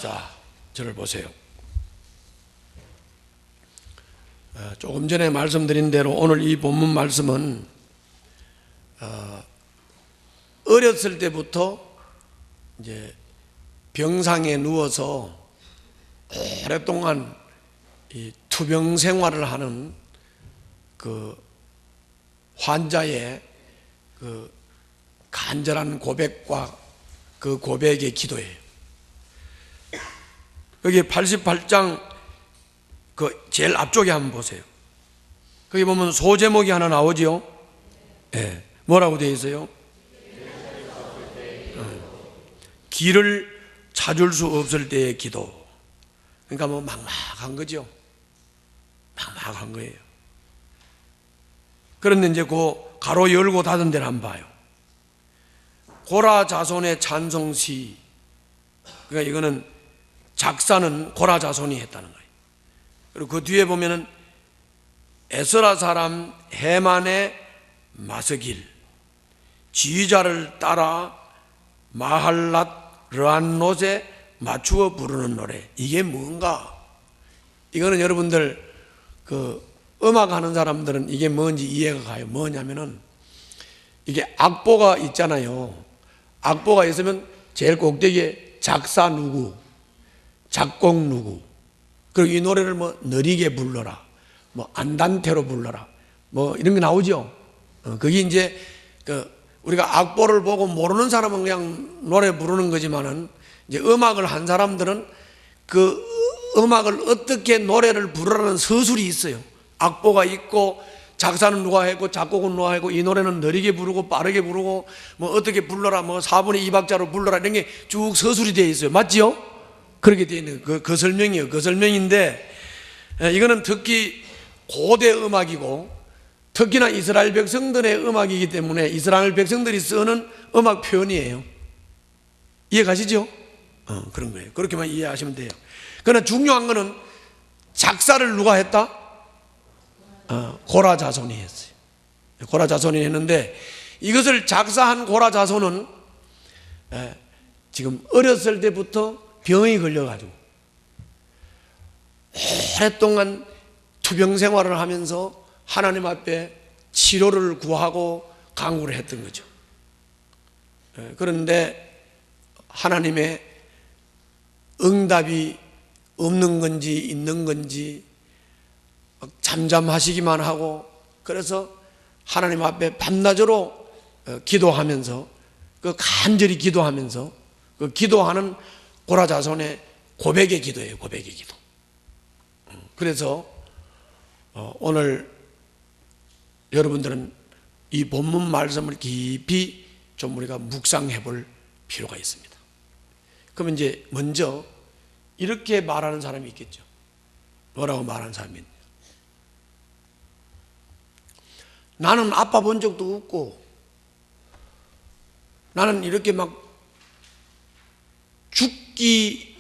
자, 저를 보세요. 조금 전에 말씀드린 대로 오늘 이 본문 말씀은 어렸을 때부터 이제 병상에 누워서 오랫동안 이 투병 생활을 하는 그 환자의 그 간절한 고백과 그 고백의 기도예요. 여기 88장 그 제일 앞쪽에 한번 보세요. 거기 보면 소제목이 하나 나오죠. 네. 뭐라고 되어 있어요? 길을 찾을 수 없을 때의 기도. 그러니까 뭐 막막한 거죠. 막막한 거예요. 그런데 이제 그 가로 열고 닫은 데를 한번 봐요. 고라 자손의 찬송시. 그러니까 이거는 작사는 고라 자손이 했다는 거예요. 그리고 그 뒤에 보면은 에스라 사람 헤만의 마스길, 지휘자를 따라 마할랏 르안롯에 맞추어 부르는 노래. 이게 뭔가? 이거는 여러분들 그 음악 하는 사람들은 이게 뭔지 이해가 가요. 뭐냐면은 이게 악보가 있잖아요. 악보가 있으면 제일 꼭대기에 작사 누구, 작곡 누구, 그리고 이 노래를 뭐 느리게 불러라, 뭐 안단테로 불러라, 뭐 이런 게 나오죠. 그게 이제 그 우리가 악보를 보고 모르는 사람은 그냥 노래 부르는 거지만은 이제 음악을 한 사람들은 그 음악을 어떻게 노래를 부르라는 서술이 있어요. 악보가 있고 작사는 누가 했고 작곡은 누가 했고 이 노래는 느리게 부르고 빠르게 부르고 뭐 어떻게 불러라 뭐 4분의 2박자로 불러라 이런 게 쭉 서술이 되어 있어요. 맞지요? 그렇게 되어 있는 그 설명이에요. 그 설명인데 이거는 특히 고대 음악이고 특히나 이스라엘 백성들의 음악이기 때문에 이스라엘 백성들이 쓰는 음악 표현이에요. 이해 가시죠? 그런 거예요. 그렇게만 이해하시면 돼요. 그러나 중요한 거는 작사를 누가 했다? 고라 자손이 했어요. 고라 자손이 했는데 이것을 작사한 고라 자손은 지금 어렸을 때부터 병이 걸려가지고 오랫동안 투병 생활을 하면서 하나님 앞에 치료를 구하고 간구를 했던 거죠. 그런데 하나님의 응답이 없는 건지 있는 건지 잠잠하시기만 하고 그래서 하나님 앞에 밤낮으로 기도하면서 그 간절히 기도하면서 그 기도하는 고라 자손의 고백의 기도예요. 고백의 기도. 그래서 오늘 여러분들은 이 본문 말씀을 깊이 좀 우리가 묵상해 볼 필요가 있습니다. 그러면 이제 먼저 이렇게 말하는 사람이 있겠죠. 뭐라고 말하는 사람이 있냐? 나는 아파 본 적도 없고 나는 이렇게 막 죽기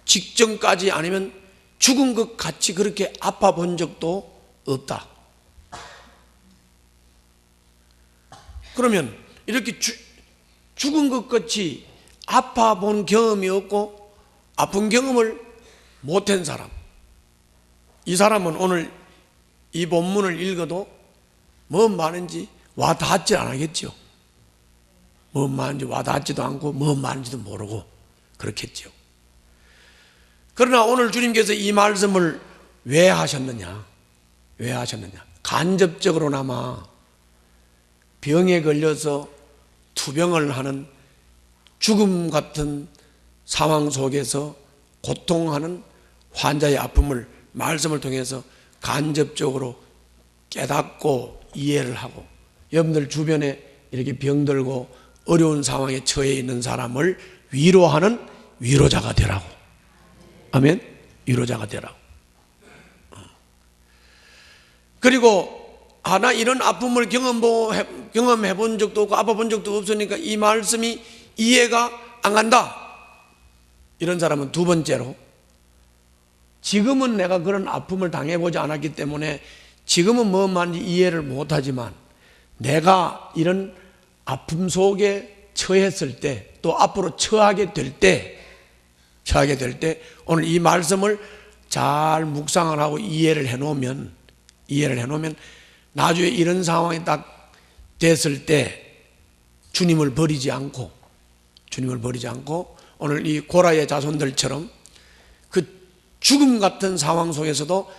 직전까지 아니면 죽은 것 같이 그렇게 아파 본 적도 없다. 그러면 이렇게 죽은 것 같이 아파 본 경험이 없고 아픈 경험을 못한 사람, 이 사람은 오늘 이 본문을 읽어도 뭔 말인지 와 닿지 않겠죠. 뭔 말인지 와 닿지도 않고 뭔 말인지도 모르고 그렇겠죠. 그러나 오늘 주님께서 이 말씀을 왜 하셨느냐? 왜 하셨느냐? 간접적으로나마 병에 걸려서 투병을 하는 죽음 같은 상황 속에서 고통하는 환자의 아픔을 말씀을 통해서 간접적으로 깨닫고 이해를 하고 여러분들 주변에 이렇게 병들고 어려운 상황에 처해 있는 사람을 위로하는 위로자가 되라고. 아멘? 위로자가 되라고. 그리고 나 이런 아픔을 경험해 본 적도 없고 아파 본 적도 없으니까 이 말씀이 이해가 안 간다. 이런 사람은 두 번째로 지금은 내가 그런 아픔을 당해보지 않았기 때문에 지금은 뭔 말인지 이해를 못하지만 내가 이런 아픔 속에 처했을 때 또 앞으로 처하게 될 때 처하게 될 때 오늘 이 말씀을 잘 묵상을 하고 이해를 해놓으면 나중에 이런 상황이 딱 됐을 때 주님을 버리지 않고 오늘 이 고라의 자손들처럼 그 죽음 같은 상황 속에서도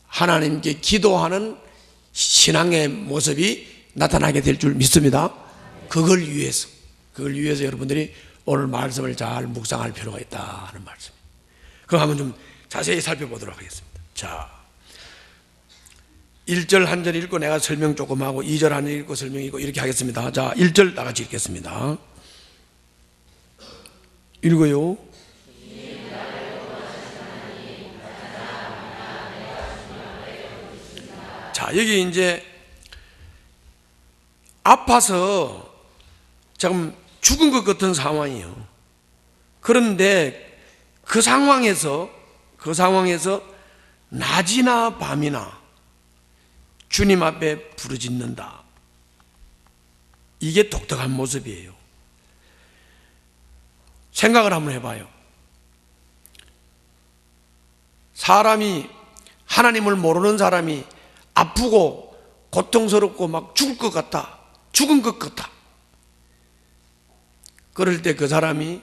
하나님께 기도하는 신앙의 모습이 나타나게 될 줄 믿습니다. 그걸 위해서 여러분들이 오늘 말씀을 잘 묵상할 필요가 있다 하는 말씀입니다. 그럼 한번 좀 자세히 살펴보도록 하겠습니다. 자, 1절 한 절 읽고 내가 설명 조금 하고 2절 한 절 읽고 설명이고 이렇게 하겠습니다. 자, 1절 다 같이 읽겠습니다. 읽어요. 자, 여기 이제 아파서 지금 죽은 것 같은 상황이에요. 그런데 그 상황에서 낮이나 밤이나 주님 앞에 부르짖는다. 이게 독특한 모습이에요. 생각을 한번 해봐요. 사람이, 하나님을 모르는 사람이 아프고 고통스럽고 막 죽을 것 같다, 죽은 것 같다. 그럴 때 그 사람이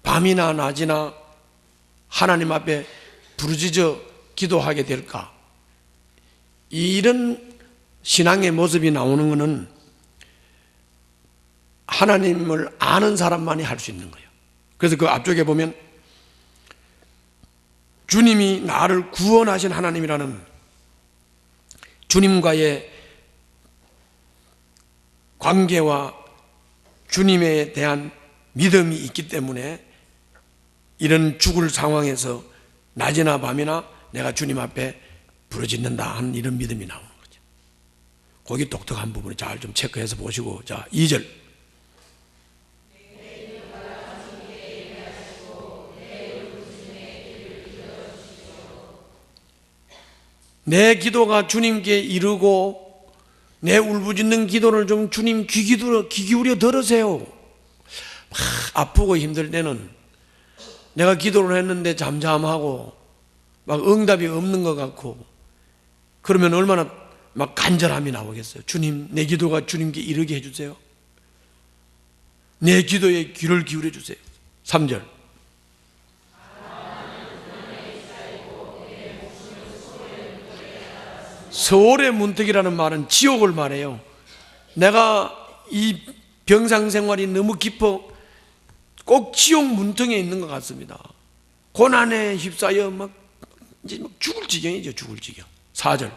밤이나 낮이나 하나님 앞에 부르짖어 기도하게 될까? 이런 신앙의 모습이 나오는 것은 하나님을 아는 사람만이 할 수 있는 거예요. 그래서 그 앞쪽에 보면 주님이 나를 구원하신 하나님이라는 주님과의 관계와 주님에 대한 믿음이 있기 때문에 이런 죽을 상황에서 낮이나 밤이나 내가 주님 앞에 부르짖는다 하는 이런 믿음이 나오는 거죠. 거기 독특한 부분을 잘 좀 체크해서 보시고, 자, 2절. 내 기도가 주님께 이르고 내 울부짖는 기도를 좀 주님 귀 기울여 들으세요. 막 아프고 힘들 때는 내가 기도를 했는데 잠잠하고 막 응답이 없는 것 같고 그러면 얼마나 막 간절함이 나오겠어요. 주님, 내 기도가 주님께 이르게 해주세요. 내 기도에 귀를 기울여 주세요. 3절. 서울의 문턱이라는 말은 지옥을 말해요. 내가 이 병상 생활이 너무 깊어 꼭 지옥 문턱에 있는 것 같습니다. 고난에 휩싸여 막 이제 막 죽을 지경이죠. 죽을 지경. 4절.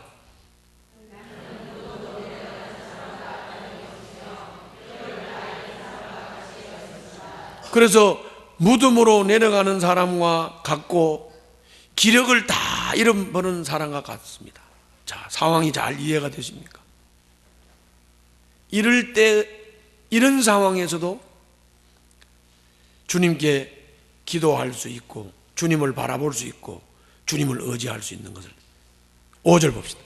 그래서 무덤으로 내려가는 사람과 같고 기력을 다 잃어버린 사람과 같습니다. 자, 상황이 잘 이해가 되십니까? 이럴 때, 이런 상황에서도 주님께 기도할 수 있고, 주님을 바라볼 수 있고, 주님을 의지할 수 있는 것을 5절 봅시다.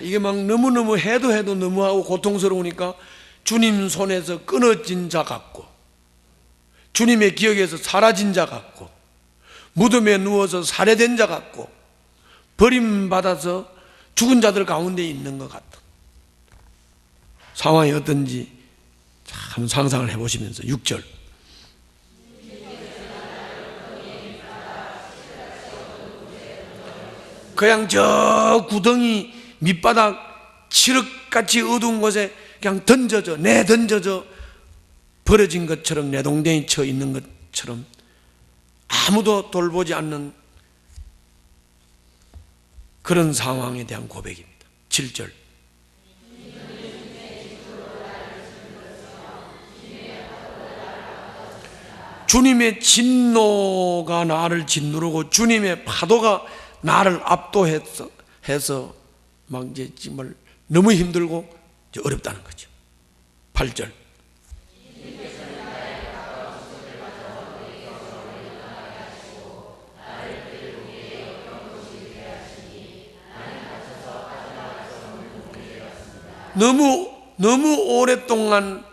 이게 막 너무너무 해도 너무하고 고통스러우니까 주님 손에서 끊어진 자 같고 주님의 기억에서 사라진 자 같고 무덤에 누워서 살해된 자 같고 버림받아서 죽은 자들 가운데 있는 것 같은 상황이 어떤지 참 상상을 해보시면서 6절. 그냥 저 구덩이 밑바닥 칠흑같이 어두운 곳에 그냥 내던져져 버려진 것처럼 내동댕이 쳐 있는 것처럼 아무도 돌보지 않는 그런 상황에 대한 고백입니다. 7절. 주님의 진노가 나를 짓누르고 주님의 파도가 나를 압도해서 막 이제 정말 너무 힘들고 이제 어렵다는 거죠. 8절. 너무 오랫동안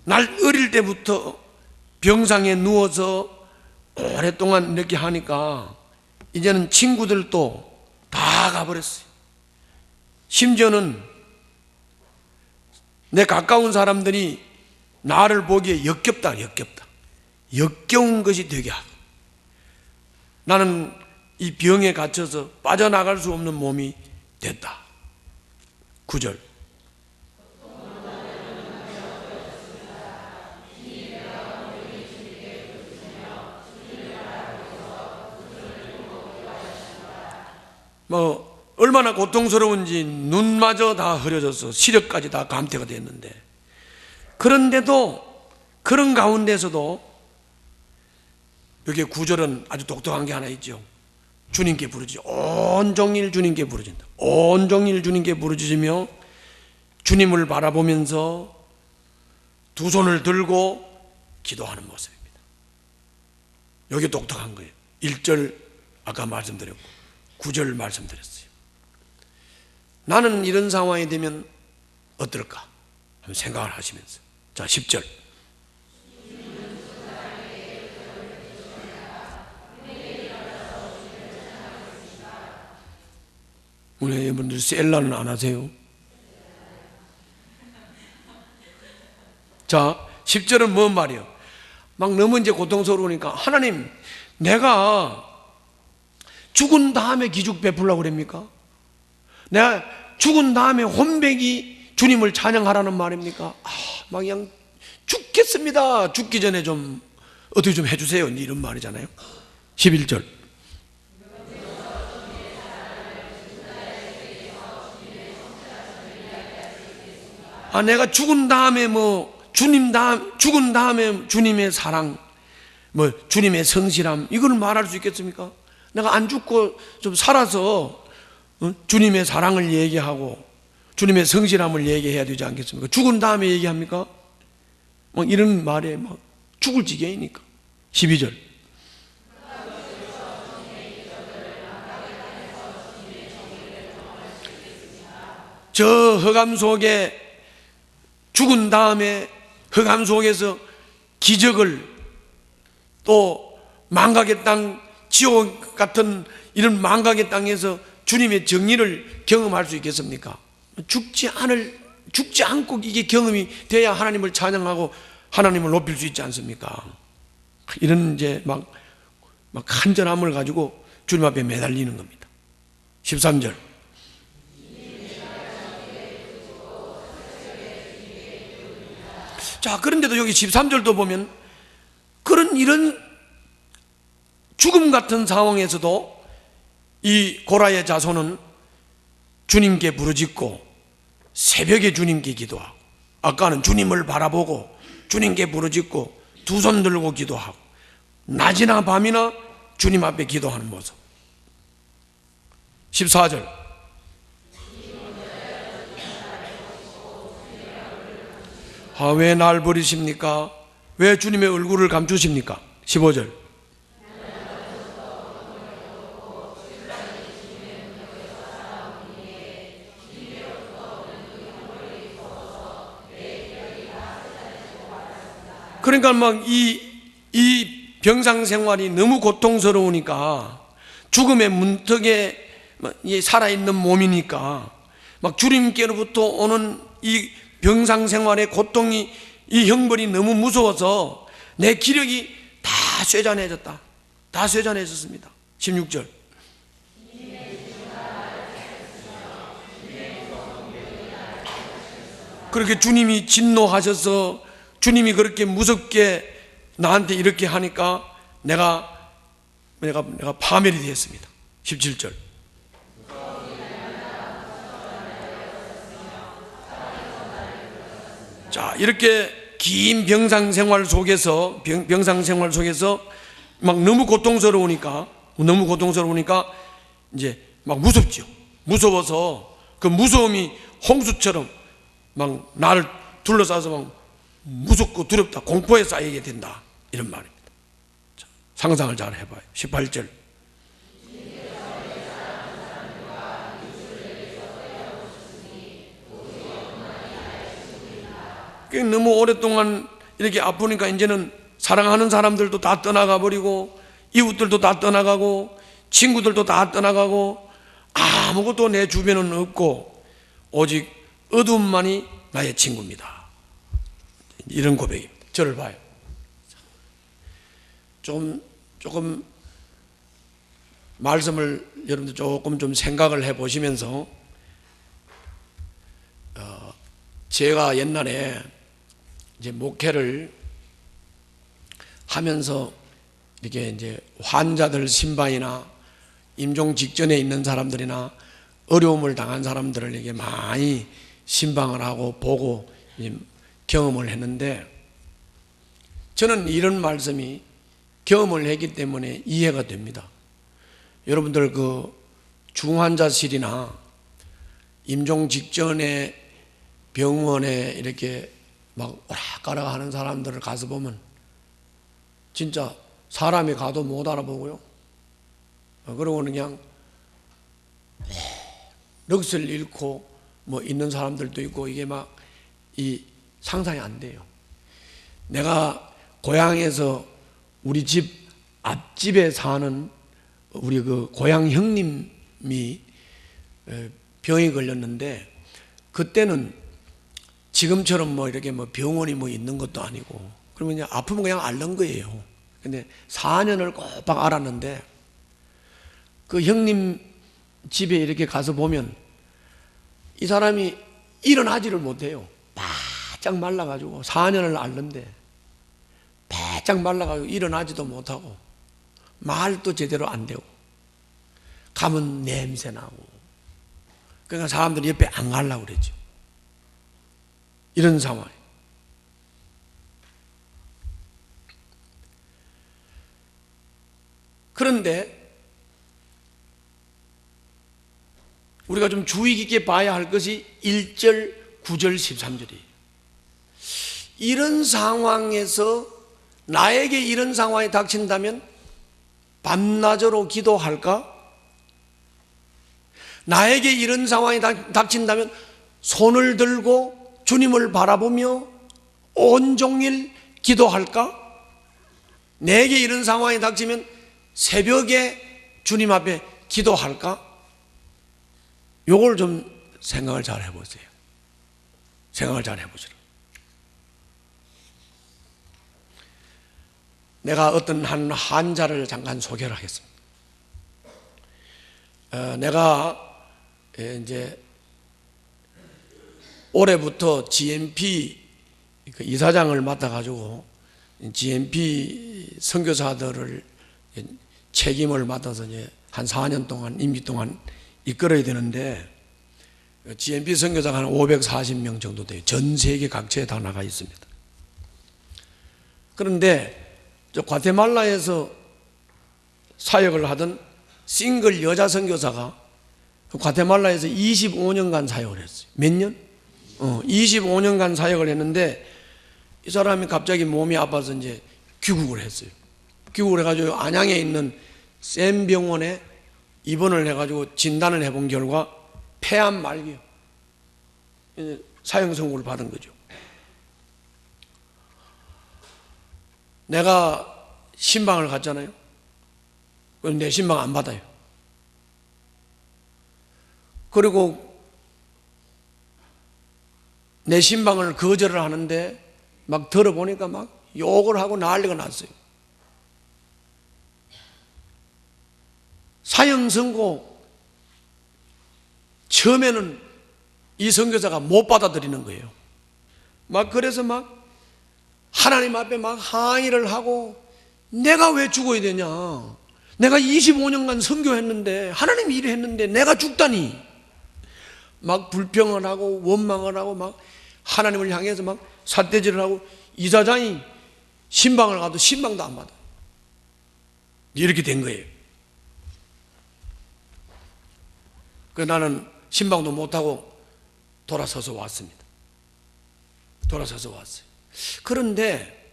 날 어릴 때부터 병상에 누워서 오랫동안 이렇게 하니까 이제는 친구들도 다 가버렸어요. 심지어는 내 가까운 사람들이 나를 보기에 역겹다. 역겨운 것이 되게 하고, 나는 이 병에 갇혀서 빠져나갈 수 없는 몸이 됐다. 9절. 얼마나 고통스러운지 눈마저 다 흐려져서 시력까지 다 감퇴가 됐는데, 그런데도 그런 가운데서도 여기 9절은 아주 독특한 게 하나 있죠. 주님께 부르짖어. 온종일 주님께 부르짖는다. 온종일 주님께 부르짖으며 주님을 바라보면서 두 손을 들고 기도하는 모습입니다. 여기 독특한 거예요. 1절 아까 말씀드렸고 9절 말씀드렸어요. 나는 이런 상황이 되면 어떨까? 한번 생각을 하시면서. 자, 10절. 우리 여러분들 셀라는 안 하세요? 자, 10절은 뭔 말이에요? 막 너무 이제 고통스러우니까, 하나님, 내가 죽은 다음에 기죽 베풀라고 그럽니까? 내가 죽은 다음에 혼백이 주님을 찬양하라는 말입니까? 막 그냥 죽겠습니다. 죽기 전에 좀 어떻게 좀 해주세요. 이런 말이잖아요. 11절. 내가 죽은 다음에 죽은 다음에 주님의 사랑, 주님의 성실함, 이걸 말할 수 있겠습니까? 내가 안 죽고 좀 살아서 주님의 사랑을 얘기하고 주님의 성실함을 얘기해야 되지 않겠습니까? 죽은 다음에 얘기합니까? 이런 말에 죽을 지경이니까. 12절. 저 흑암 속에, 죽은 다음에 흑암 속에서 기적을, 또 망각의 땅, 지옥 같은 이런 망각의 땅에서 주님의 정의를 경험할 수 있겠습니까? 죽지 않고 이게 경험이 돼야 하나님을 찬양하고 하나님을 높일 수 있지 않습니까? 이런 이제 막 간절함을 가지고 주님 앞에 매달리는 겁니다. 13절. 자, 그런데도 여기 13절도 보면 이런 죽음 같은 상황에서도 이 고라의 자손은 주님께 부르짖고 새벽에 주님께 기도하고, 아까는 주님을 바라보고 주님께 부르짖고 두 손 들고 기도하고, 낮이나 밤이나 주님 앞에 기도하는 모습. 14절. 왜 날 버리십니까? 왜 주님의 얼굴을 감추십니까? 15절. 그러니까 이 병상 생활이 너무 고통스러우니까, 죽음의 문턱에 살아있는 몸이니까 주님께로부터 오는 이 병상 생활의 고통이, 이 형벌이 너무 무서워서 내 기력이 다 쇠잔해졌다. 다 쇠잔해졌습니다. 16절. 그렇게 주님이 진노하셔서 주님이 그렇게 무섭게 나한테 이렇게 하니까 내가 파멸이 되었습니다. 17절. 자, 이렇게 긴 병상 생활 속에서 너무 고통스러우니까 이제 무섭죠. 무서워서 그 무서움이 홍수처럼 나를 둘러싸서 무섭고 두렵다, 공포에 쌓이게 된다, 이런 말입니다. 자, 상상을 잘 해봐요. 18절. 너무 오랫동안 이렇게 아프니까 이제는 사랑하는 사람들도 다 떠나가 버리고, 이웃들도 다 떠나가고, 친구들도 다 떠나가고, 아무것도 내 주변은 없고 오직 어둠만이 나의 친구입니다. 이런 고백입니다. 저를 봐요. 조금 말씀을 여러분들 조금 좀 생각을 해 보시면서, 제가 옛날에 이제 목회를 하면서 이렇게 이제 환자들 신방이나 임종 직전에 있는 사람들이나 어려움을 당한 사람들을 이게 많이 신방을 하고 보고 경험을 했는데, 저는 이런 말씀이 경험을 했기 때문에 이해가 됩니다. 여러분들 그 중환자실이나 임종 직전에 병원에 이렇게 막 오락가락 하는 사람들을 가서 보면 진짜 사람이 가도 못 알아보고요. 그러고는 그냥 넋을 잃고 뭐 있는 사람들도 있고, 이게 막 이 상상이 안 돼요. 내가 고향에서 우리 집 앞집에 사는 우리 그 고향 형님이 병이 걸렸는데, 그때는 지금처럼 뭐 이렇게 뭐 병원이 뭐 있는 것도 아니고, 그러면 그냥 아프면 그냥 앓는 거예요. 근데 4년을 꼬박 앓았는데, 그 형님 집에 이렇게 가서 보면 이 사람이 일어나지를 못해요. 바짝 말라가지고 4년을 앓는데 바짝 말라가지고 일어나지도 못하고 말도 제대로 안 되고 가면 냄새 나고, 그러니까 사람들이 옆에 안 가려고 그랬죠. 이런 상황. 그런데 우리가 좀 주의 깊게 봐야 할 것이 1절, 9절, 13절이에요. 이런 상황에서 나에게 이런 상황이 닥친다면 밤낮으로 기도할까? 나에게 이런 상황이 닥친다면 손을 들고 주님을 바라보며 온종일 기도할까? 내게 이런 상황이 닥치면 새벽에 주님 앞에 기도할까? 요걸 좀 생각을 잘 해보세요. 생각을 잘 해보시라. 내가 어떤 한 환자를 잠깐 소개를 하겠습니다. 내가 이제 올해부터 GMP 이사장을 맡아가지고 GMP 선교사들을 책임을 맡아서 이제 한 4년 동안 임기 동안 이끌어야 되는데, GMP 선교사가 한 540명 정도 돼요. 전 세계 각처에 다 나가 있습니다. 그런데 저 과테말라에서 사역을 하던 싱글 여자 선교사가 과테말라에서 25년간 사역을 했어요. 몇 년? 25년간 사역을 했는데, 이 사람이 갑자기 몸이 아파서 이제 귀국을 했어요. 귀국을 해가지고 안양에 있는 샘 병원에 입원을 해가지고 진단을 해본 결과 폐암 말기요. 사형 선고를 받은 거죠. 내가 신방을 갔잖아요. 그럼 내 신방 안 받아요. 그리고 내 신방을 거절을 하는데 막 들어보니까 막 욕을 하고 난리가 났어요. 사형 선고 처음에는 이 선교사가 못 받아들이는 거예요. 막 그래서 막 하나님 앞에 막 항의를 하고, 내가 왜 죽어야 되냐? 내가 25년간 선교했는데, 하나님이 일했는데 내가 죽다니. 막 불평을 하고 원망을 하고 막 하나님을 향해서 막 삿대질을 하고, 이사장이 신방을 가도 신방도 안 받아. 이렇게 된 거예요. 그래서 나는 신방도 못하고 돌아서서 왔습니다. 돌아서서 왔어요. 그런데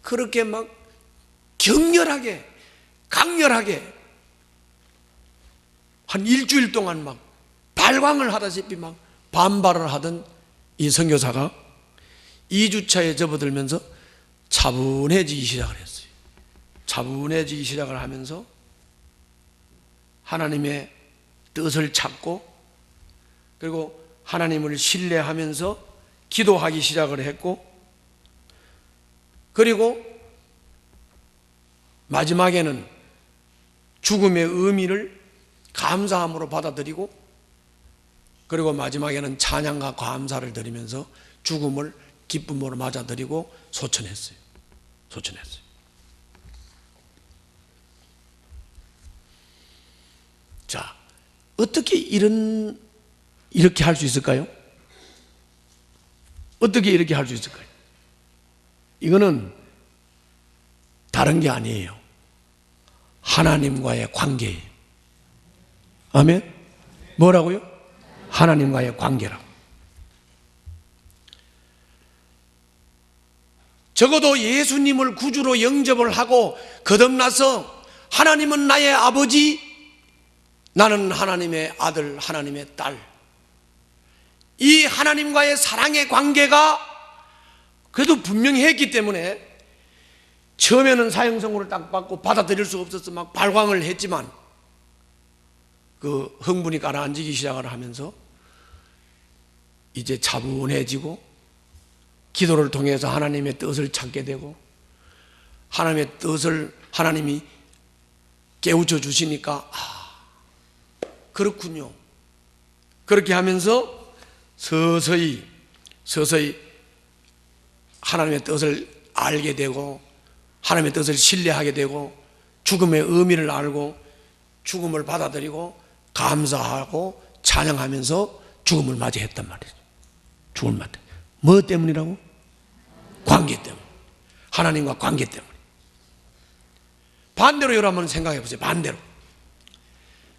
그렇게 막 격렬하게 강렬하게 한 일주일 동안 막 발광을 하다시피 막 반발을 하던 이 선교사가 2주차에 접어들면서 차분해지기 시작을 했어요. 차분해지기 시작을 하면서 하나님의 뜻을 찾고, 그리고 하나님을 신뢰하면서 기도하기 시작을 했고, 그리고 마지막에는 죽음의 의미를 감사함으로 받아들이고, 그리고 마지막에는 찬양과 감사를 드리면서 죽음을 기쁨으로 맞아들이고 소천했어요. 자, 어떻게 이렇게 할 수 있을까요? 어떻게 이렇게 할 수 있을까요? 이거는 다른 게 아니에요. 하나님과의 관계예요. 아멘? 뭐라고요? 하나님과의 관계라고. 적어도 예수님을 구주로 영접을 하고 거듭나서 하나님은 나의 아버지, 나는 하나님의 아들, 하나님의 딸, 이 하나님과의 사랑의 관계가 그래도 분명히 했기 때문에 처음에는 사형선고를 딱 받고 받아들일 수 없어서 막 발광을 했지만 그 흥분이 가라앉기 시작을 하면서 이제 차분해지고 기도를 통해서 하나님의 뜻을 찾게 되고, 하나님의 뜻을 하나님이 깨우쳐 주시니까 그렇군요. 그렇게 하면서 서서히 하나님의 뜻을 알게 되고, 하나님의 뜻을 신뢰하게 되고, 죽음의 의미를 알고 죽음을 받아들이고 감사하고 찬양하면서 죽음을 맞이했단 말이죠. 죽음을 맞이. 뭐 때문이라고? 관계 때문에. 하나님과 관계 때문에. 반대로 여러분 생각해 보세요. 반대로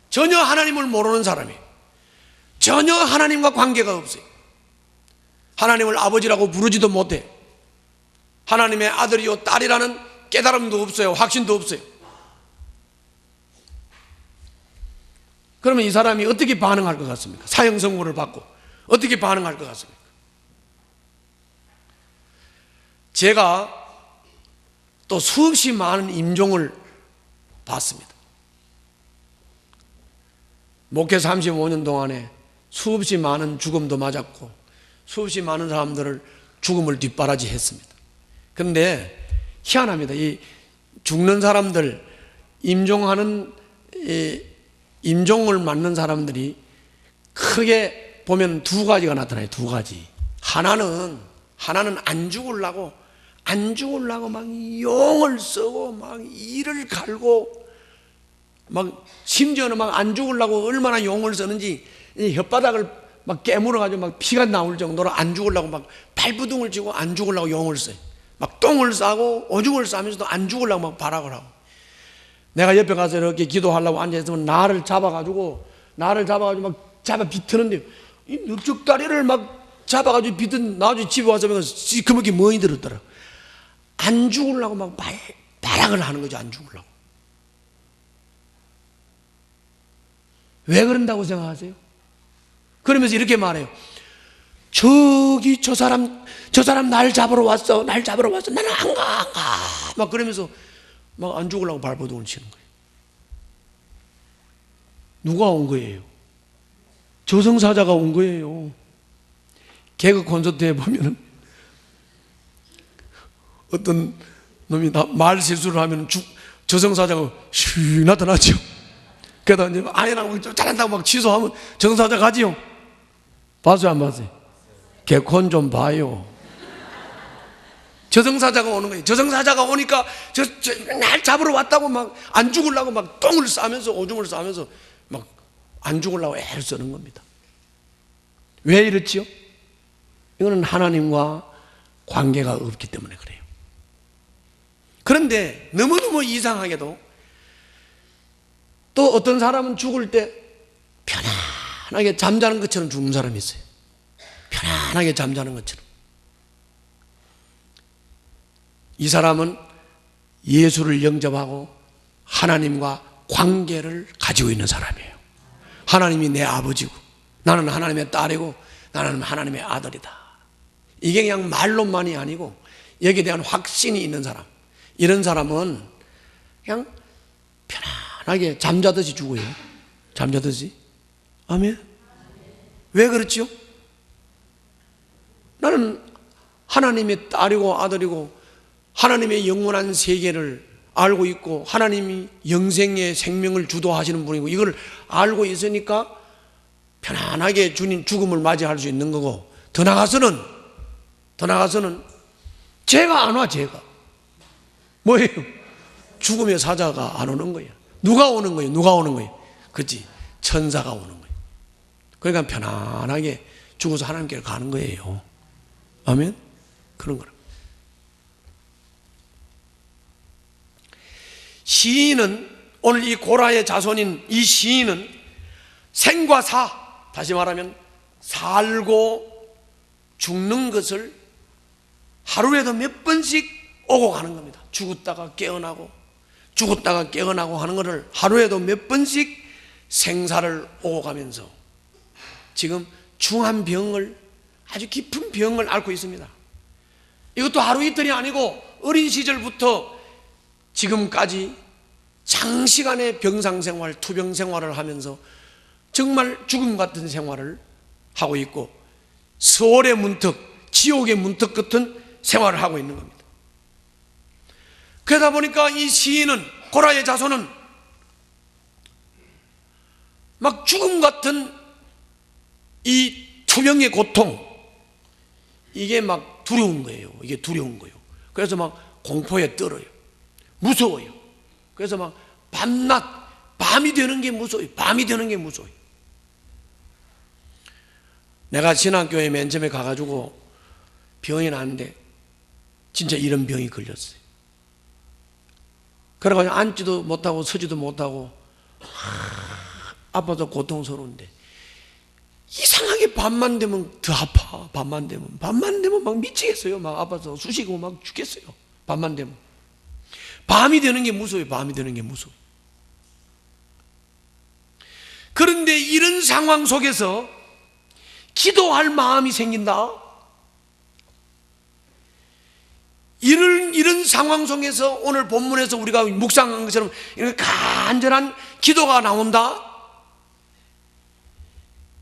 전혀 하나님을 모르는 사람이 전혀 하나님과 관계가 없어요. 하나님을 아버지라고 부르지도 못해. 하나님의 아들이요 딸이라는 깨달음도 없어요. 확신도 없어요. 그러면 이 사람이 어떻게 반응할 것 같습니까? 사형 선고를 받고 어떻게 반응할 것 같습니까? 제가 또 수없이 많은 임종을 봤습니다. 목회 35년 동안에 수없이 많은 죽음도 맞았고 수없이 많은 사람들을 죽음을 뒷바라지 했습니다. 그런데 희한합니다. 이 죽는 사람들, 임종을 맞는 사람들이 크게 보면 두 가지가 나타나요. 두 가지. 하나는 안 죽으려고 막 용을 쓰고 막 이를 갈고 막 심지어는 막 안 죽으려고 얼마나 용을 쓰는지 혓바닥을 막 깨물어가지고 막 피가 나올 정도로 안 죽으려고 막 발부둥을 치고 안 죽으려고 용을 써요. 막 똥을 싸고 오줌을 싸면서도 안 죽으려고 막 발악을 하고, 내가 옆에 가서 이렇게 기도하려고 앉아있으면 나를 잡아가지고 막 잡아 비트는데 이 늑죽다리를 막 잡아가지고 비튼 나중에 집에 와서 시커멓게 멍이 들었더라. 안 죽으려고 막 발악을 하는 거죠. 안 죽으려고. 왜 그런다고 생각하세요? 그러면서 이렇게 말해요. 저기 저 사람 날 잡으러 왔어. 나는 안 가. 막 그러면서 막 안 죽으려고 발버둥을 치는 거예요. 누가 온 거예요? 저승사자가 온 거예요. 개그 콘서트에 보면은 어떤 놈이 말 실수를 하면 저승사자가 슉 나타나죠. 그러다 이제 아니라고 잘한다고 막 취소하면 저승사자 가지요. 봤어요, 안 봤어요? 개콘 좀 봐요. 저승사자가 오는 거예요. 저승사자가 오니까 날 잡으러 왔다고 막 안 죽으려고 막 똥을 싸면서 오줌을 싸면서 막 안 죽으려고 애를 쓰는 겁니다. 왜 이렇지요? 이거는 하나님과 관계가 없기 때문에 그래요. 그런데 너무너무 이상하게도 또 어떤 사람은 죽을 때 편안하게 잠자는 것처럼 죽는 사람이 있어요. 편안하게 잠자는 것처럼. 이 사람은 예수를 영접하고 하나님과 관계를 가지고 있는 사람이에요. 하나님이 내 아버지고 나는 하나님의 딸이고 나는 하나님의 아들이다. 이게 그냥 말로만이 아니고 여기에 대한 확신이 있는 사람, 이런 사람은 그냥 편안하게 잠자듯이 죽어요. 잠자듯이. 아멘. 왜 그렇지요? 나는 하나님의 딸이고 아들이고 하나님의 영원한 세계를 알고 있고 하나님이 영생의 생명을 주도하시는 분이고 이걸 알고 있으니까 편안하게 주님 죽음을 맞이할 수 있는 거고, 더 나가서는 죄가 안 와. 죄가 뭐예요? 죽음의 사자가 안 오는 거예요. 누가 오는 거예요? 누가 오는 거예요? 그렇지, 천사가 오는 거예요. 그러니까 편안하게 죽어서 하나님께 가는 거예요. 아멘. 그런 거라. 시인은, 오늘 이 고라의 자손인 이 시인은 생과 사, 다시 말하면 살고 죽는 것을 하루에도 몇 번씩 오고 가는 겁니다. 죽었다가 깨어나고 죽었다가 깨어나고 하는 것을 하루에도 몇 번씩 생사를 오고 가면서 지금 중한 병을, 아주 깊은 병을 앓고 있습니다. 이것도 하루 이틀이 아니고 어린 시절부터 지금까지 장시간의 병상생활, 투병생활을 하면서 정말 죽음 같은 생활을 하고 있고 서울의 문턱, 지옥의 문턱 같은 생활을 하고 있는 겁니다. 그러다 보니까 이 시인은, 고라의 자손은 막 죽음 같은 이 투병의 고통, 이게 막 두려운 거예요. 이게 두려운 거예요. 그래서 막 공포에 떨어요. 무서워요. 그래서 막 밤낮, 밤이 되는 게 무서워요. 밤이 되는 게 무서워요. 내가 신학교에 맨 처음에 가가지고 병이 났는데 진짜 이런 병이 걸렸어요. 그래가지고 앉지도 못하고 서지도 못하고 아파서 고통스러운데 이상하게 밤만 되면 더 아파. 밤만 되면 막 미치겠어요. 막 아파서 쑤시고 막 죽겠어요. 밤만 되면. 밤이 되는 게 무서워요. 밤이 되는 게 무서워요. 그런데 이런 상황 속에서 기도할 마음이 생긴다. 이런 상황 속에서 오늘 본문에서 우리가 묵상한 것처럼 이런 간절한 기도가 나온다.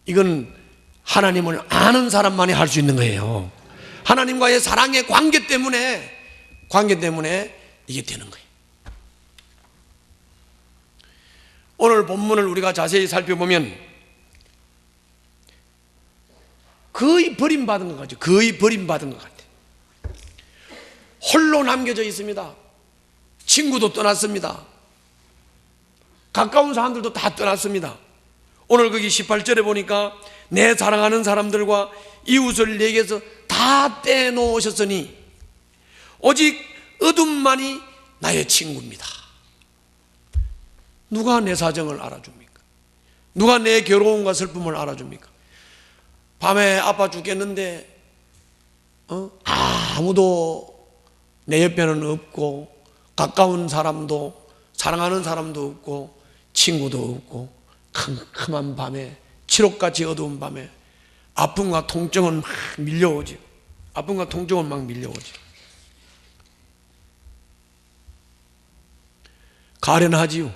이건 하나님을 아는 사람만이 할 수 있는 거예요. 하나님과의 사랑의 관계 때문에 이게 되는 거예요. 오늘 본문을 우리가 자세히 살펴보면 거의 버림받은 것 같죠. 거의 버림받은 것 같아요. 홀로 남겨져 있습니다. 친구도 떠났습니다. 가까운 사람들도 다 떠났습니다. 오늘 거기 18절에 보니까 내 사랑하는 사람들과 이웃을 내게서 다 떼놓으셨으니 오직 어둠만이 나의 친구입니다. 누가 내 사정을 알아줍니까? 누가 내 괴로움과 슬픔을 알아줍니까? 밤에 아파 죽겠는데 아무도 내 옆에는 없고 가까운 사람도, 사랑하는 사람도 없고 친구도 없고 캄캄한 밤에, 칠흑같이 어두운 밤에 아픔과 통증은 막 밀려오지. 아픔과 통증은 막 밀려오지. 가련하지요.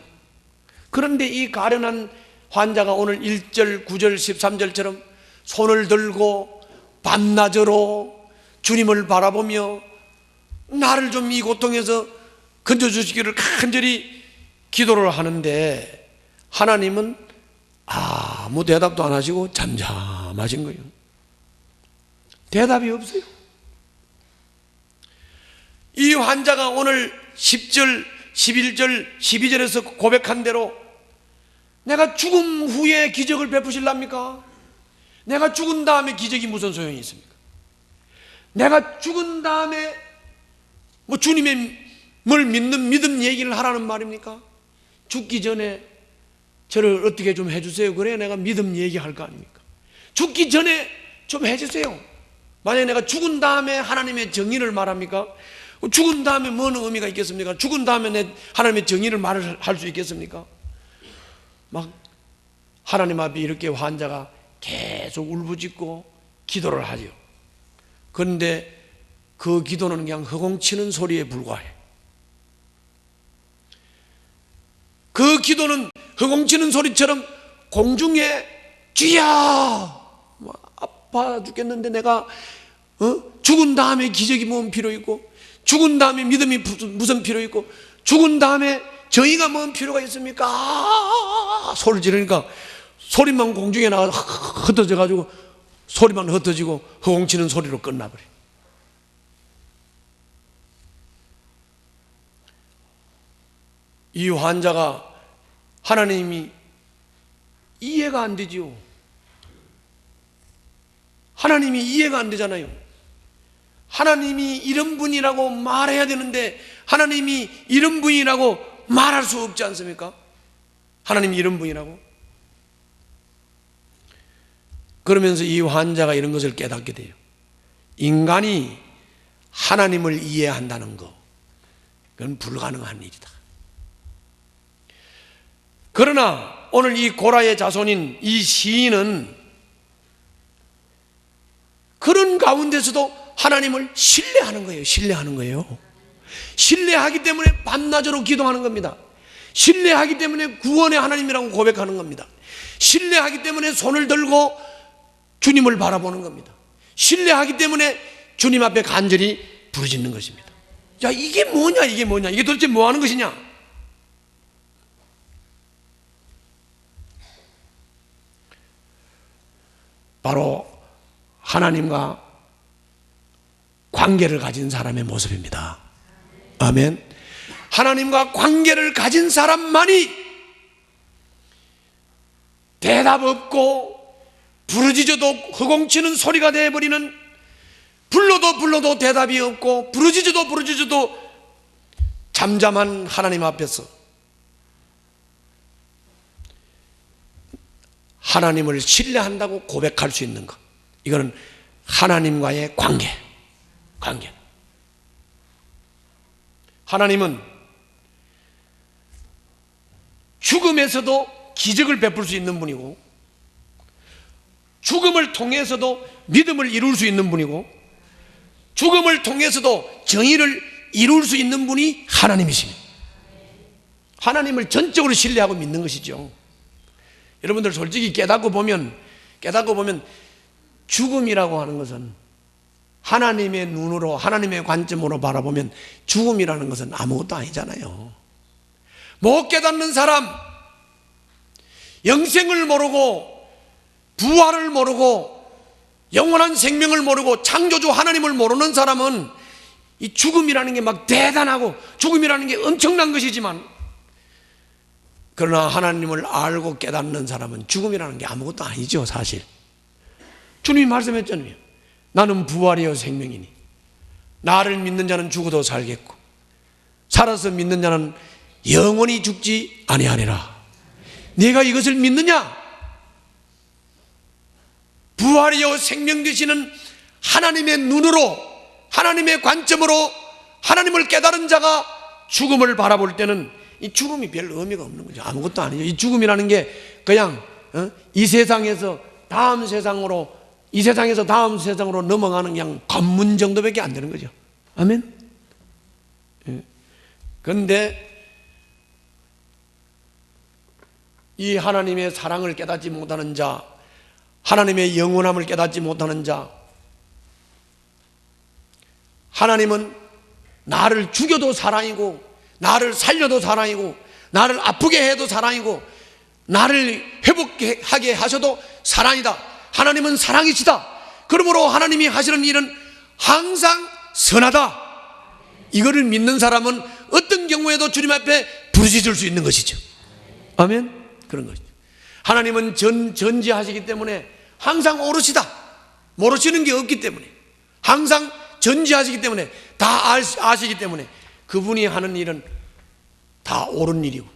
그런데 이 가련한 환자가 오늘 1절, 9절, 13절처럼 손을 들고 밤낮으로 주님을 바라보며 나를 좀 이 고통에서 건져주시기를 간절히 기도를 하는데 하나님은 아무 대답도 안 하시고 잠잠하신 거예요. 대답이 없어요. 이 환자가 오늘 10절, 11절, 12절에서 고백한 대로 내가 죽음 후에 기적을 베푸실랍니까? 내가 죽은 다음에 기적이 무슨 소용이 있습니까? 내가 죽은 다음에 뭐 주님의 뭘 믿는 믿음 얘기를 하라는 말입니까? 죽기 전에 저를 어떻게 좀 해주세요. 그래야 내가 믿음 얘기할 거 아닙니까? 죽기 전에 좀 해주세요. 만약에 내가 죽은 다음에 하나님의 정의를 말합니까? 죽은 다음에 뭔 의미가 있겠습니까? 죽은 다음에 내 하나님의 정의를 말을 할 수 있겠습니까? 막 하나님 앞에 이렇게 환자가 계속 울부짖고 기도를 하죠. 그런데 그 기도는 그냥 허공치는 소리에 불과해. 그 기도는 허공치는 소리처럼 공중에 주야, 아파 죽겠는데 내가 죽은 다음에 기적이 뭔 필요 있고, 죽은 다음에 믿음이 무슨 필요 있고, 죽은 다음에 정의가 뭔 필요가 있습니까? 소리 지르니까 소리만 공중에 나가서 흩어져 가지고 소리만 흩어지고 허공치는 소리로 끝나버려. 이 환자가 하나님이 이해가 안 되지요. 하나님이 이해가 안 되잖아요. 하나님이 이런 분이라고 말해야 되는데 하나님이 이런 분이라고 말할 수 없지 않습니까? 하나님이 이런 분이라고. 그러면서 이 환자가 이런 것을 깨닫게 돼요. 인간이 하나님을 이해한다는 거, 그건 불가능한 일이다. 그러나 오늘 이 고라의 자손인 이 시인은 그런 가운데서도 하나님을 신뢰하는 거예요. 신뢰하는 거예요. 신뢰하기 때문에 밤낮으로 기도하는 겁니다. 신뢰하기 때문에 구원의 하나님이라고 고백하는 겁니다. 신뢰하기 때문에 손을 들고 주님을 바라보는 겁니다. 신뢰하기 때문에 주님 앞에 간절히 부르짖는 것입니다. 자, 이게 뭐냐, 이게 뭐냐, 이게 도대체 뭐 하는 것이냐? 바로 하나님과 관계를 가진 사람의 모습입니다. 아멘. 하나님과 관계를 가진 사람만이 대답 없고 부르짖어도 허공치는 소리가 되어버리는, 불러도 대답이 없고 부르짖어도 잠잠한 하나님 앞에서 하나님을 신뢰한다고 고백할 수 있는 것, 이거는 하나님과의 관계. 하나님은 죽음에서도 기적을 베풀 수 있는 분이고, 죽음을 통해서도 믿음을 이룰 수 있는 분이고, 죽음을 통해서도 정의를 이룰 수 있는 분이 하나님이십니다. 하나님을 전적으로 신뢰하고 믿는 것이죠. 여러분들 솔직히 깨닫고 보면 죽음이라고 하는 것은 하나님의 눈으로, 하나님의 관점으로 바라보면 죽음이라는 것은 아무것도 아니잖아요. 못 깨닫는 사람, 영생을 모르고 부활을 모르고 영원한 생명을 모르고 창조주 하나님을 모르는 사람은 이 죽음이라는 게 막 대단하고 죽음이라는 게 엄청난 것이지만, 그러나 하나님을 알고 깨닫는 사람은 죽음이라는 게 아무것도 아니죠. 사실 주님이 말씀했잖아요. 나는 부활이요 생명이니 나를 믿는 자는 죽어도 살겠고 살아서 믿는 자는 영원히 죽지 아니하리라. 네가 이것을 믿느냐? 부활이요 생명 되시는 하나님의 눈으로, 하나님의 관점으로 하나님을 깨달은 자가 죽음을 바라볼 때는 이 죽음이 별 의미가 없는 거죠. 아무것도 아니죠. 이 죽음이라는 게 그냥 이 세상에서 다음 세상으로, 이 세상에서 다음 세상으로 넘어가는 그냥 관문 정도밖에 안 되는 거죠. 아멘. 그런데 이 하나님의 사랑을 깨닫지 못하는 자, 하나님의 영원함을 깨닫지 못하는 자, 하나님은 나를 죽여도 사랑이고 나를 살려도 사랑이고 나를 아프게 해도 사랑이고 나를 회복하게 하셔도 사랑이다. 하나님은 사랑이시다. 그러므로 하나님이 하시는 일은 항상 선하다. 이거를 믿는 사람은 어떤 경우에도 주님 앞에 부르짖을 수 있는 것이죠. 아멘. 그런 것이죠. 하나님은 전지하시기 때문에 항상 오르시다. 모르시는 게 없기 때문에, 항상 전지하시기 때문에, 다 아시기 때문에 그분이 하는 일은 다 옳은 일이고,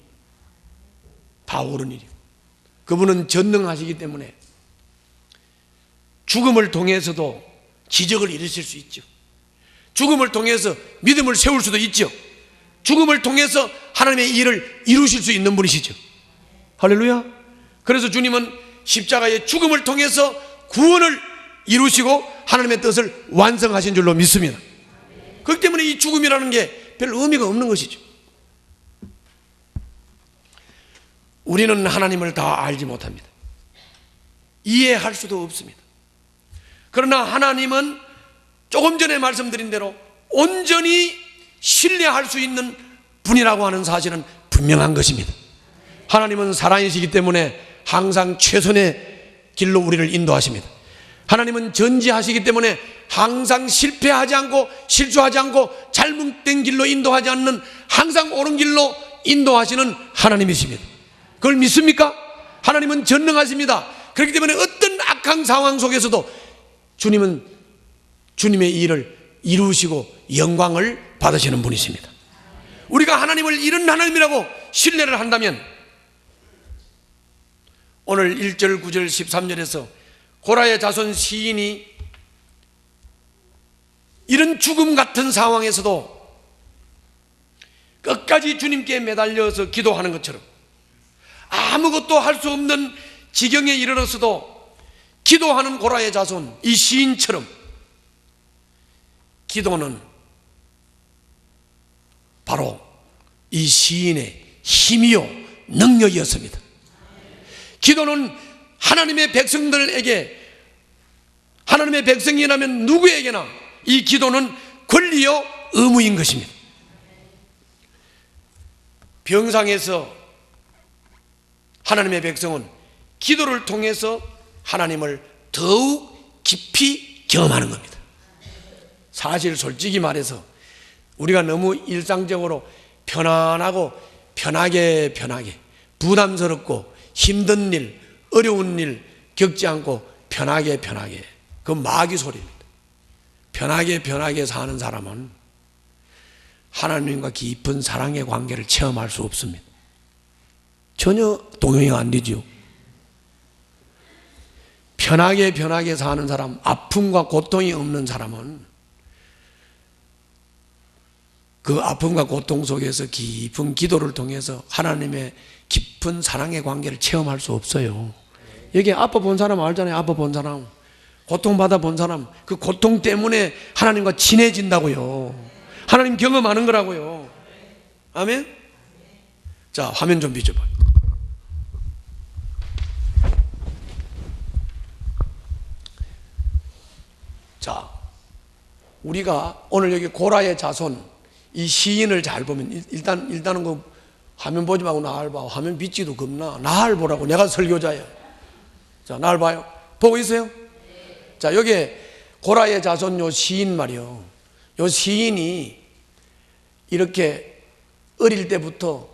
다 옳은 일이고, 그분은 전능하시기 때문에 죽음을 통해서도 기적을 이루실 수 있죠. 죽음을 통해서 믿음을 세울 수도 있죠. 죽음을 통해서 하나님의 일을 이루실 수 있는 분이시죠. 할렐루야. 그래서 주님은 십자가의 죽음을 통해서 구원을 이루시고 하나님의 뜻을 완성하신 줄로 믿습니다. 그렇기 때문에 이 죽음이라는 게 별 의미가 없는 것이죠. 우리는 하나님을 다 알지 못합니다. 이해할 수도 없습니다. 그러나 하나님은 조금 전에 말씀드린 대로 온전히 신뢰할 수 있는 분이라고 하는 사실은 분명한 것입니다. 하나님은 살아계시기 때문에 항상 최선의 길로 우리를 인도하십니다. 하나님은 전지하시기 때문에 항상 실패하지 않고 실수하지 않고 잘못된 길로 인도하지 않는 항상 옳은 길로 인도하시는 하나님이십니다. 그걸 믿습니까? 하나님은 전능하십니다. 그렇기 때문에 어떤 악한 상황 속에서도 주님은 주님의 일을 이루시고 영광을 받으시는 분이십니다. 우리가 하나님을 이런 하나님이라고 신뢰를 한다면 오늘 1절, 9절, 13절에서 고라의 자손 시인이 이런 죽음 같은 상황에서도 끝까지 주님께 매달려서 기도하는 것처럼 아무것도 할 수 없는 지경에 이르렀어도 기도하는 고라의 자손 이 시인처럼 기도는 바로 이 시인의 힘이요 능력이었습니다. 기도는 하나님의 백성들에게, 하나님의 백성이라면 누구에게나 이 기도는 권리요 의무인 것입니다. 병상에서 하나님의 백성은 기도를 통해서 하나님을 더욱 깊이 경험하는 겁니다. 사실 솔직히 말해서 우리가 너무 일상적으로 편안하고 편하게 부담스럽고 힘든 일, 어려운 일 겪지 않고 편하게 그 마귀 소리입니다. 편하게 사는 사람은 하나님과 깊은 사랑의 관계를 체험할 수 없습니다. 전혀 동용이 안 되죠. 편하게 사는 사람, 아픔과 고통이 없는 사람은 그 아픔과 고통 속에서 깊은 기도를 통해서 하나님의 깊은 사랑의 관계를 체험할 수 없어요. 여기 아파 본 사람 알잖아요. 아파 본 사람, 고통받아 본 사람, 그 고통 때문에 하나님과 친해진다고요. 하나님 경험하는 거라고요. 아멘? 자, 화면 좀 비춰봐요. 자, 우리가 오늘 여기 고라의 자손 이 시인을 잘 보면 일단은 그 화면 보지 말고 나를 봐. 화면 비치도 겁나. 나를 보라고. 내가 설교자야. 자, 나를 봐요. 보고 있어요? 자, 여기 고라의 자손 요 시인 말이요. 요 시인이 이렇게 어릴 때부터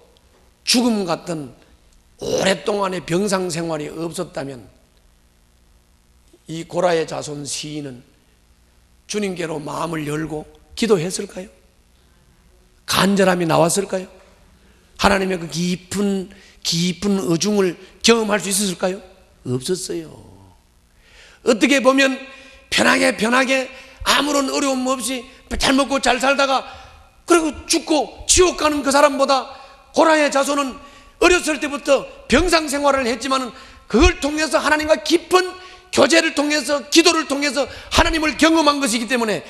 죽음 같은 오랫동안의 병상 생활이 없었다면 이 고라의 자손 시인은 주님께로 마음을 열고 기도했을까요? 간절함이 나왔을까요? 하나님의 그 깊은 의중을 경험할 수 있었을까요? 없었어요. 어떻게 보면 편하게 아무런 어려움 없이 잘 먹고 잘 살다가 그리고 죽고 지옥 가는 그 사람보다 고라의 자손은 어렸을 때부터 병상 생활을 했지만 그걸 통해서 하나님과 깊은 교제를 통해서 기도를 통해서 하나님을 경험한 것이기 때문에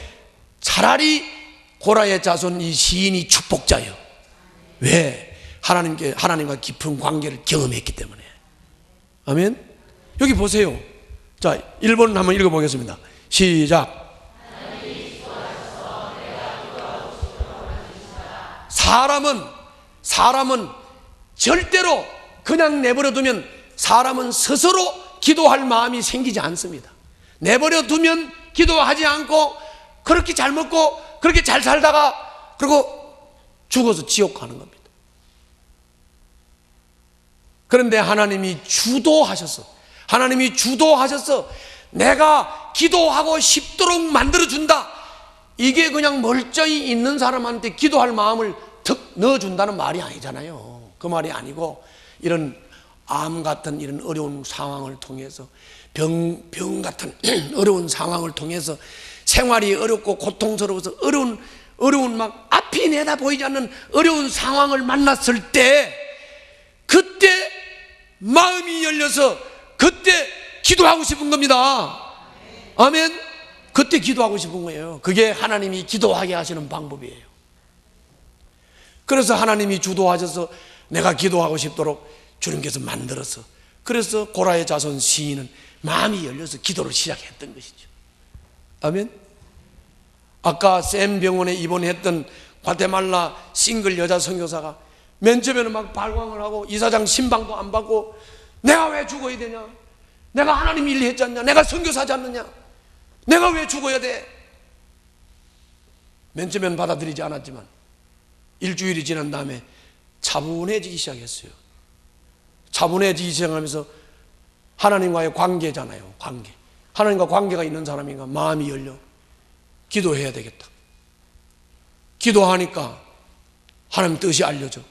차라리 고라의 자손 이 시인이 축복자예요. 왜? 하나님과 깊은 관계를 경험했기 때문에. 아멘? 여기 보세요. 자, 1번 한번 읽어보겠습니다. 시작. 사람은 절대로 그냥 내버려두면 사람은 스스로 기도할 마음이 생기지 않습니다. 내버려두면 기도하지 않고 그렇게 잘 먹고 그렇게 잘 살다가 그리고 죽어서 지옥 가는 겁니다. 그런데 하나님이 주도하셔서 내가 기도하고 싶도록 만들어준다. 이게 그냥 멀쩡히 있는 사람한테 기도할 마음을 턱 넣어준다는 말이 아니잖아요. 그 말이 아니고 이런 암 같은 이런 어려운 상황을 통해서 병 같은 어려운 상황을 통해서 생활이 어렵고 고통스러워서 어려운 막 앞이 내다 보이지 않는 어려운 상황을 만났을 때 그때 마음이 열려서 그때 기도하고 싶은 겁니다. 아멘. 그때 기도하고 싶은 거예요. 그게 하나님이 기도하게 하시는 방법이에요. 그래서 하나님이 주도하셔서 내가 기도하고 싶도록 주님께서 만들어서, 그래서 고라의 자손 시인은 마음이 열려서 기도를 시작했던 것이죠. 아멘. 아까 샘 병원에 입원했던 과테말라 싱글 여자 선교사가 맨 처음에는 막 발광을 하고 이사장 신방도 안 받고, 내가 왜 죽어야 되냐, 내가 하나님 일 했지 않냐, 내가 선교사지 않느냐, 내가 왜 죽어야 돼. 맨 처음에는 받아들이지 않았지만 일주일이 지난 다음에 차분해지기 시작했어요. 차분해지기 시작하면서 하나님과의 관계잖아요. 관계. 하나님과 관계가 있는 사람인가 마음이 열려 기도해야 되겠다. 기도하니까 하나님 뜻이 알려져.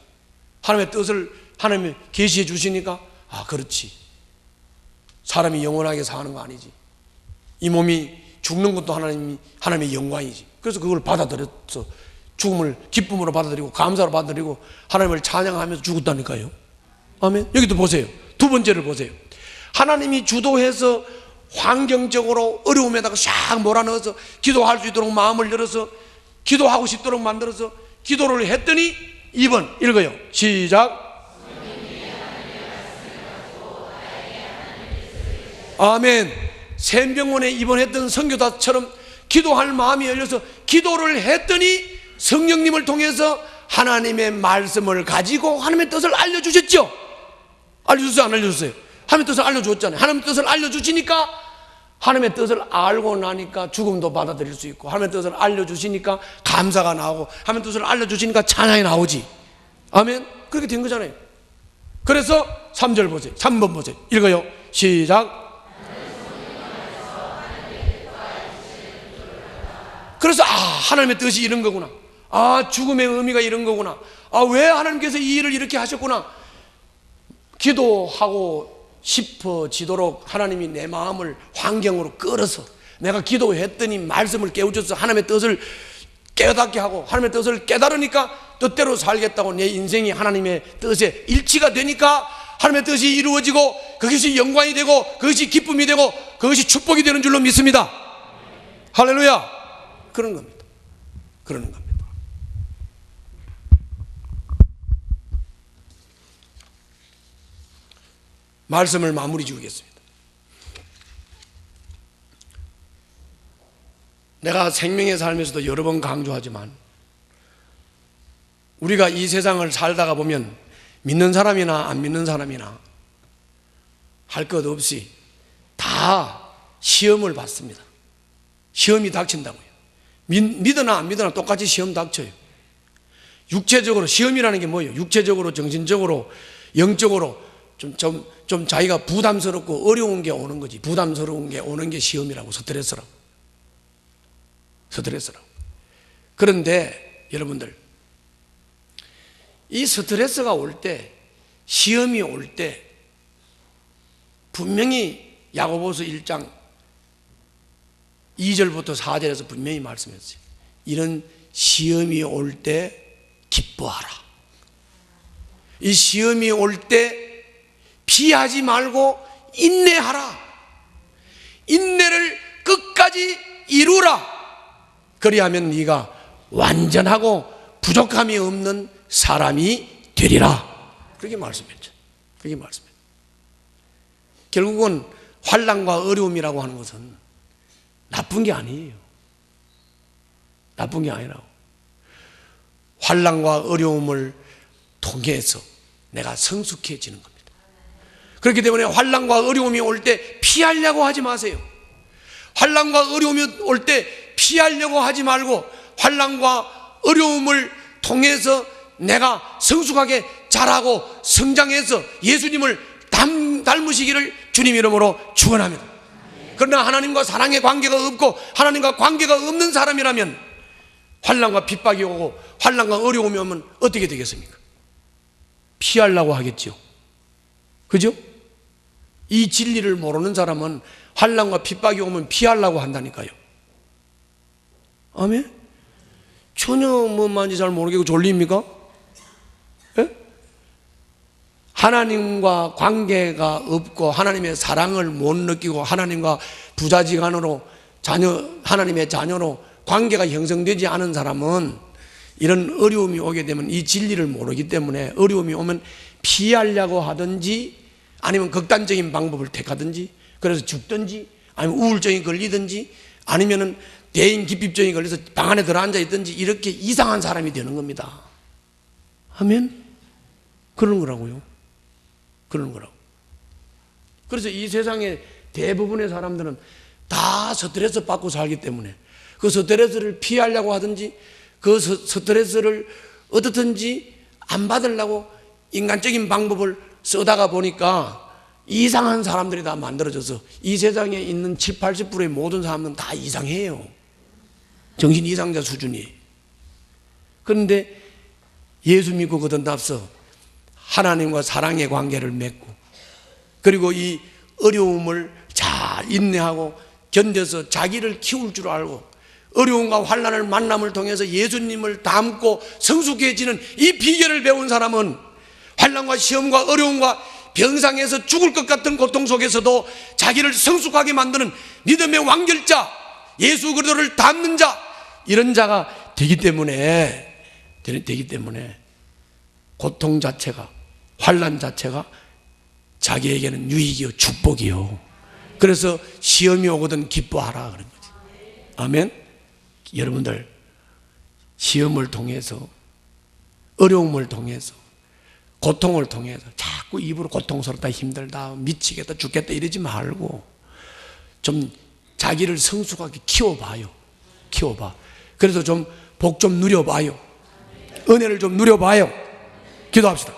하나님의 뜻을 하나님이 계시해 주시니까, 아, 그렇지, 사람이 영원하게 사는 거 아니지, 이 몸이 죽는 것도 하나님의 영광이지. 그래서 그걸 받아들였어. 죽음을 기쁨으로 받아들이고 감사로 받아들이고 하나님을 찬양하면서 죽었다니까요. 아멘. 여기도 보세요. 두 번째를 보세요. 하나님이 주도해서 환경적으로 어려움에다가 샥 몰아넣어서 기도할 수 있도록 마음을 열어서 기도하고 싶도록 만들어서 기도를 했더니 2번 읽어요. 시작. 아멘. 샘병원에 입원했던 선교사처럼 기도할 마음이 열려서 기도를 했더니 성령님을 통해서 하나님의 말씀을 가지고 하나님의 뜻을 알려주셨죠. 알려주셨어요, 안 알려줬어요? 하나님의 뜻을 알려줬잖아요. 하나님의 뜻을 알려주시니까, 하나님의 뜻을 알고 나니까 죽음도 받아들일 수 있고, 하나님의 뜻을 알려주시니까 감사가 나오고, 하나님의 뜻을 알려주시니까 찬양이 나오지. 아멘. 그렇게 된 거잖아요. 그래서 3절 보세요. 3번 보세요. 읽어요. 시작. 그래서 하나님의 뜻이 이런 거구나. 죽음의 의미가 이런 거구나. 왜 하나님께서 이 일을 이렇게 하셨구나. 기도하고 싶어지도록 하나님이 내 마음을 환경으로 끌어서, 내가 기도했더니 말씀을 깨우쳐서 하나님의 뜻을 깨닫게 하고, 하나님의 뜻을 깨달으니까 뜻대로 살겠다고 내 인생이 하나님의 뜻에 일치가 되니까 하나님의 뜻이 이루어지고, 그것이 영광이 되고, 그것이 기쁨이 되고, 그것이 축복이 되는 줄로 믿습니다. 할렐루야. 그런 겁니다. 그러는 겁니다. 말씀을 마무리 지우겠습니다. 내가 생명의 삶에서도 여러 번 강조하지만, 우리가 이 세상을 살다가 보면 믿는 사람이나 안 믿는 사람이나 할 것 없이 다 시험을 받습니다. 시험이 닥친다고요. 믿으나 안 믿으나 똑같이 시험 닥쳐요. 육체적으로, 시험이라는 게 뭐예요? 육체적으로, 정신적으로, 영적으로 좀 자기가 부담스럽고 어려운 게 오는 거지. 부담스러운 게 오는 게 시험이라고. 스트레스라고. 그런데 여러분들, 이 스트레스가 올 때, 시험이 올 때 분명히 야고보서 1장 2절부터 4절에서 분명히 말씀했어요. 이런 시험이 올 때 기뻐하라. 이 시험이 올 때 피하지 말고 인내하라. 인내를 끝까지 이루라. 그리하면 네가 완전하고 부족함이 없는 사람이 되리라. 그렇게 말씀했죠. 그렇게 말씀했죠. 결국은 환난과 어려움이라고 하는 것은 나쁜 게 아니에요. 나쁜 게 아니라고. 환난과 어려움을 통해서 내가 성숙해지는 겁니다. 그렇기 때문에 환난과 어려움이 올 때 피하려고 하지 마세요. 환난과 어려움이 올 때 피하려고 하지 말고, 환난과 어려움을 통해서 내가 성숙하게 자라고 성장해서 예수님을 닮으시기를 주님 이름으로 축원합니다. 그러나 하나님과 사랑의 관계가 없고 하나님과 관계가 없는 사람이라면 환난과 핍박이 오고 환난과 어려움이 오면 어떻게 되겠습니까? 피하려고 하겠죠. 그죠? 이 진리를 모르는 사람은 환난과 핍박이 오면 피하려고 한다니까요. 아멘? 전혀 뭔 말인지 잘 모르겠고 졸립니까? 예? 하나님과 관계가 없고 하나님의 사랑을 못 느끼고 하나님과 부자지간으로 하나님의 자녀로 관계가 형성되지 않은 사람은 이런 어려움이 오게 되면 이 진리를 모르기 때문에 어려움이 오면 피하려고 하든지 아니면 극단적인 방법을 택하든지 그래서 죽든지 아니면 우울증이 걸리든지 아니면은 대인 기피증이 걸려서 방 안에 들어앉아 있든지 이렇게 이상한 사람이 되는 겁니다. 아멘? 그런 거라고요. 그런 거라고. 그래서 이 세상의 대부분의 사람들은 다 스트레스 받고 살기 때문에 그 스트레스를 피하려고 하든지 그 스트레스를 어떻든지 안 받으려고 인간적인 방법을 쓰다가 보니까 이상한 사람들이 다 만들어져서 이 세상에 있는 70, 80%의 모든 사람들은 다 이상해요. 정신 이상자 수준이. 그런데 예수 믿고 거듭나서 하나님과 사랑의 관계를 맺고 그리고 이 어려움을 잘 인내하고 견뎌서 자기를 키울 줄 알고 어려움과 환난을 만남을 통해서 예수님을 닮고 성숙해지는 이 비결을 배운 사람은 환난과 시험과 어려움과 병상에서 죽을 것 같은 고통 속에서도 자기를 성숙하게 만드는 믿음의 완결자, 예수 그리스도를 닮는 자, 이런 자가 되기 때문에 고통 자체가, 환난 자체가 자기에게는 유익이요 축복이요. 그래서 시험이 오거든 기뻐하라 그런 거지. 아멘. 여러분들 시험을 통해서, 어려움을 통해서, 고통을 통해서 자꾸 입으로 고통스럽다, 힘들다, 미치겠다, 죽겠다 이러지 말고 좀 자기를 성숙하게 키워봐요. 키워봐. 그래서 좀 복 좀 누려봐요. 은혜를 좀 누려봐요. 기도합시다.